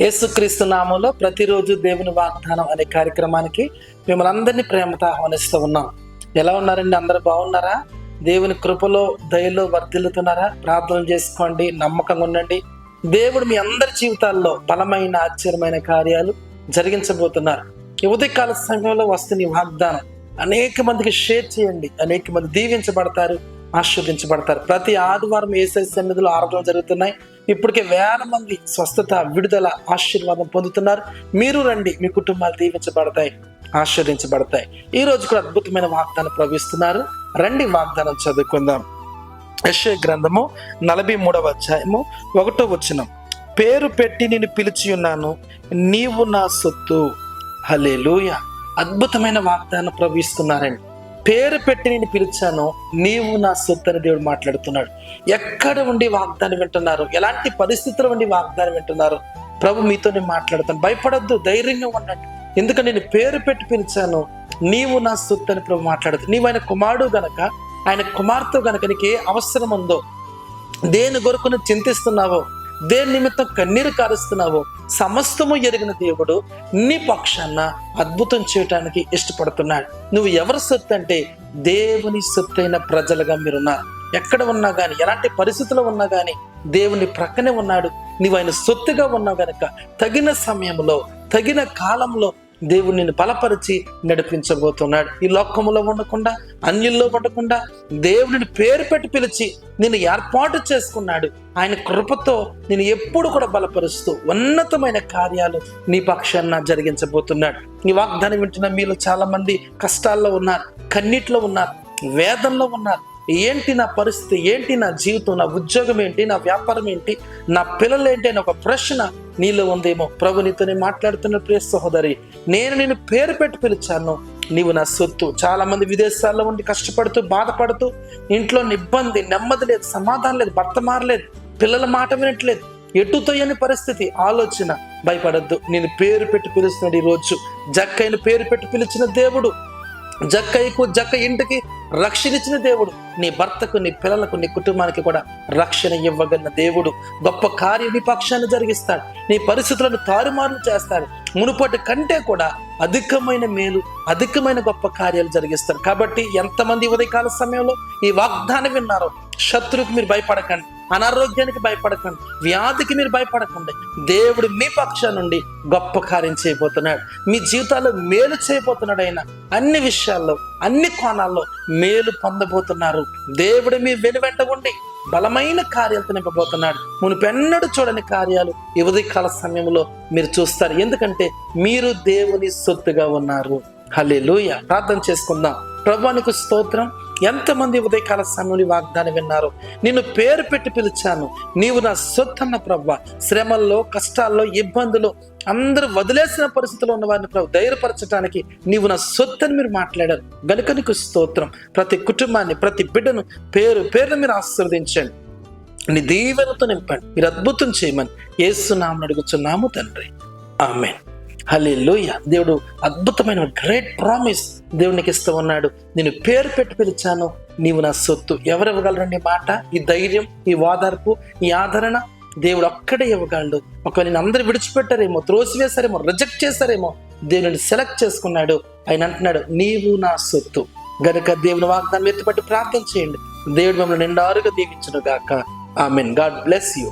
యేసుక్రీస్తు నామంలో ప్రతిరోజు దేవుని వాగ్దానం అనే కార్యక్రమానికి మిమ్మల్ని అందరినీ ప్రేమతో ఆహ్వానిస్తూ ఉన్నాం. ఎలా ఉన్నారండి? అందరూ బాగున్నారా? దేవుని కృపలో దయలో వర్ధిల్లుతున్నారా? ప్రార్థన చేసుకోండి, నమ్మకంగా ఉండండి. దేవుడు మీ అందరి జీవితాల్లో బలమైన ఆశ్చర్యమైన కార్యాలు జరిగించబోతున్నారు. ఈ ఉదయకాల సమయంలో వస్తున్న వాగ్దానం అనేక మందికి షేర్ చేయండి. అనేక మంది దీవించబడతారు, ఆశీర్వదించబడతారు. ప్రతి ఆదివారం యేసయ్య సన్నిధిలో ఆరాధనలు జరుగుతున్నాయి. ఇప్పటికే వేల మంది స్వస్థత, విడుదల, ఆశీర్వాదం పొందుతున్నారు. మీరు రండి, మీ కుటుంబాలు దీవించబడతాయి, ఆశీర్వదించబడతాయి. ఈ రోజు కూడా అద్భుతమైన వాగ్దానం ప్రవహిస్తున్నారు. రండి, వాగ్దానం చదువుకుందాం. యెషయా గ్రంథము 43వ అధ్యాయము 1వ వచనం. పేరు పెట్టి నేను పిలిచి ఉన్నాను, నీవు నా సొత్తు. హల్లెలూయా. అద్భుతమైన వాగ్దానం ప్రవహిస్తున్నారండి. పేరు పెట్టి నేను పిలిచాను, నీవు నా సొత్తు అని దేవుడు మాట్లాడుతున్నాడు. ఎక్కడ ఉండి వాగ్దానం వింటున్నారు? ఎలాంటి పరిస్థితుల్లో ఉండి వాగ్దానం వింటున్నారు? ప్రభు మీతోనే మాట్లాడుతాను. భయపడొద్దు, ధైర్యంగా ఉండండి. ఎందుకంటే నేను పేరు పెట్టి పిలిచాను, నీవు నా సొత్తు అని ప్రభు మాట్లాడుతుంది. నీవు ఆయన కుమారుడు గనక, ఆయన కుమార్తె గనక నీకు ఏ అవసరం ఉందో, దేని కొరకు నువ్వు చింతిస్తున్నావో, దేని నిమిత్తం కన్నీరు కారుస్తున్నావో సమస్తము ఎరిగిన దేవుడు నీ పక్షాన అద్భుతం చేయటానికి ఇష్టపడుతున్నాడు. నువ్వు ఎవరి సొత్తు అంటే దేవుని సొత్తైన ప్రజలుగా మీరున్నారు. ఎక్కడ ఉన్నా కానీ, ఎలాంటి పరిస్థితుల్లో ఉన్నా కానీ దేవుని ప్రక్కనే ఉన్నాడు. నువ్వు ఆయన సొత్తుగా ఉన్నావు గనక తగిన సమయంలో, తగిన కాలంలో దేవుడు నిన్ను బలపరిచి నడిపించబోతున్నాడు. ఈ లోకములో ఉండకుండా, అన్యుల్లో ఉండకుండా దేవుడిని పేరు పెట్టి పిలిచి నిన్ను ఏర్పాటు చేసుకున్నాడు. ఆయన కృపతో నేను ఎప్పుడు కూడా బలపరుస్తూ ఉన్నతమైన కార్యాలు నీ పక్షాన జరిగించబోతున్నాడు. ఈ వాగ్దానం వింటున్న మీలో చాలా మంది కష్టాల్లో ఉన్నారు, కన్నీటిలో ఉన్నారు, వేదనలో ఉన్నారు. ఏంటి నా పరిస్థితి, ఏంటి నా జీవితం, నా ఉద్యోగం ఏంటి, నా వ్యాపారం ఏంటి, నా పిల్లలు ఏంటి అని ఒక ప్రశ్న నీలో ఉందేమో. ప్రభు నీతోనే మాట్లాడుతున్న ప్రియ సహోదరి, నేను నిన్ను పేరు పెట్టి పిలిచాను, నీవు నా సొత్తు. చాలా మంది విదేశాల్లో ఉండి కష్టపడుతూ, బాధపడుతూ, ఇంట్లో ఇబ్బంది, నెమ్మది లేదు, సమాధానం లేదు, భర్త మారలేదు, పిల్లల మాట వినట్లేదు, ఎటు తోయని పరిస్థితి, ఆలోచన. భయపడద్దు, నేను పేరు పెట్టి పిలుస్తున్నాడు. ఈరోజు జక్కయ్యను పేరు పెట్టి పిలిచిన దేవుడు, జక్కయ్యకు, జక్క ఇంటికి రక్షణ ఇచ్చిన దేవుడు, నీ భర్తకు, నీ పిల్లలకు, నీ కుటుంబానికి కూడా రక్షణ ఇవ్వగలిగిన దేవుడు. గొప్ప కార్యం నీ పక్షాన్ని జరిగిస్తాడు. నీ పరిస్థితులను తారుమారులు చేస్తాడు. మునుపటి కంటే కూడా అధికమైన మేలు, అధికమైన గొప్ప కార్యాలు జరిగిస్తాడు. కాబట్టి ఎంతమంది ఉదయకాల సమయంలో ఈ వాగ్దానం విన్నారో, శత్రువుకి మీరు భయపడకండి, అనారోగ్యానికి భయపడకండి, వ్యాధికి మీరు భయపడకండి. దేవుడు మీ పక్షా నుండి గొప్ప కార్యం చేయబోతున్నాడు. మీ జీవితాల్లో మేలు చేయబోతున్నాడు. ఆయన అన్ని విషయాల్లో, అన్ని కోణాల్లో మేలు పొందబోతున్నారు. దేవుడు మీ వెనువెంట ఉండి బలమైన కార్యాలతో నింపబోతున్నాడు. మునుపెన్నడూ చూడని కార్యాలు ఈ ఉదయకాల సమయంలో మీరు చూస్తారు. ఎందుకంటే మీరు దేవుని సొత్తుగా ఉన్నారు. హల్లెలూయా. ప్రార్థన చేసుకుందాం. ప్రభువానికి స్తోత్రం. ఎంతమంది ఉదయకాల సమయంలో వాగ్దానం విన్నారు? నిన్ను పేరు పెట్టి పిలిచాను, నీవు నా సొత్తు అన్న ప్రభు. శ్రమల్లో, కష్టాల్లో, ఇబ్బందులు, అందరూ వదిలేసిన పరిస్థితుల్లో ఉన్న వారిని ప్రభు ధైర్యపరచడానికి నీవు నా సొత్తు అని మీరు మాట్లాడారు గనుక నీకు స్తోత్రం. ప్రతి కుటుంబాన్ని, ప్రతి బిడ్డను పేరు పేరును మీరు ఆశీర్వదించండి, నీ దీవెనతో నింపండి, మీరు అద్భుతం చేయమని యేసు నామమున అడుగుచున్నాము తండ్రి, ఆమేన్. హల్లెలూయా. దేవుడు అద్భుతమైన గ్రేట్ ప్రామిస్ దేవునికి ఇస్తూ ఉన్నాడు. నేను పేరు పెట్టి పిలిచాను, నీవు నా సొత్తు. ఎవరు ఇవ్వగలరండి మాట, ఈ ధైర్యం, ఈ ఓదార్పు, ఈ ఆదరణ? దేవుడు ఒక్కడే ఇవ్వగలడు. ఒకవేళ నేను అందరూ విడిచిపెట్టారేమో, త్రోసివేశారేమో, రిజెక్ట్ చేశారేమో, దేవుడిని సెలెక్ట్ చేసుకున్నాడు. ఆయన అంటున్నాడు, నీవు నా సొత్తు. గనుక దేవుని వాగ్దానం ఎత్తుపట్టి ప్రార్థన చేయండి. దేవుడు మిమ్మల్ని నిండారుగా దీవించును గాక. ఆమేన్. God bless you.